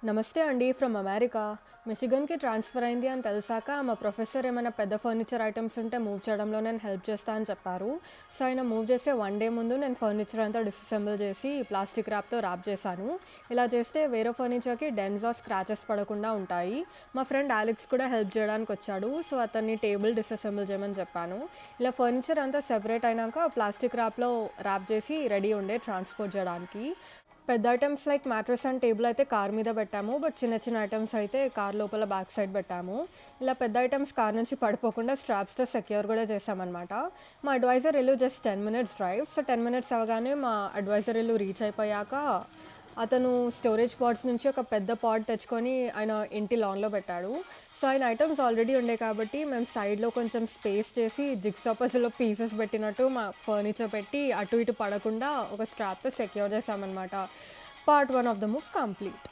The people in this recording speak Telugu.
నమస్తే అండి ఫ్రమ్ అమెరికా. మిషిగన్కి ట్రాన్స్ఫర్ అయింది అని తెలిసాక మా ప్రొఫెసర్ ఏమైనా పెద్ద ఫర్నిచర్ ఐటమ్స్ ఉంటే మూవ్ చేయడంలో నేను హెల్ప్ చేస్తా అని చెప్పారు. సో ఆయన మూవ్ చేసే 1 డే ముందు నేను ఫర్నిచర్ అంతా డిసెంబుల్ చేసి ప్లాస్టిక్ ర్యాప్తో ర్యాప్ చేశాను. ఇలా చేస్తే వేరే ఫర్నిచర్కి డెన్స్ ఆర్ స్క్రాచెస్ పడకుండా ఉంటాయి. మా ఫ్రెండ్ ఆలెక్స్ కూడా హెల్ప్ చేయడానికి వచ్చాడు. సో అతన్ని టేబుల్ డిసెంబుల్ చేయమని చెప్పాను. ఇలా ఫర్నిచర్ అంతా సెపరేట్ అయినాక ప్లాస్టిక్ ర్యాప్లో ర్యాప్ చేసి రెడీ ఉండే ట్రాన్స్పోర్ట్ చేయడానికి. పెద్ద items like mattress and table అయితే కార్ మీద పెట్టాము. బట్ చిన్న చిన్న ఐటమ్స్ అయితే కార్ లోపల బ్యాక్ సైడ్ పెట్టాము. ఇలా పెద్ద ఐటమ్స్ కార్ నుంచి పడిపోకుండా స్ట్రాప్స్తో సెక్యూర్ కూడా చేసామన్నమాట. మా అడ్వైజర్ ఇల్లు just 10 minutes drive. So 10 minutes అవగానే మా అడ్వైజర్ ఇల్లు రీచ్ అయిపోయాక అతను స్టోరేజ్ పాట్స్ నుంచి ఒక పెద్ద పాట్ తెచ్చుకొని ఆయన ఇంటి లాన్లో పెట్టాడు. సో ఆయన ఐటమ్స్ ఆల్రెడీ ఉండే కాబట్టి మేము సైడ్లో కొంచెం స్పేస్ చేసి జిగ్సా పజిల్లో పీసెస్ పెట్టినట్టు మా ఫర్నిచర్ పెట్టి అటు ఇటు పడకుండా ఒక స్ట్రాప్తో సెక్యూర్ చేసామన్నమాట. Part 1 of the move complete.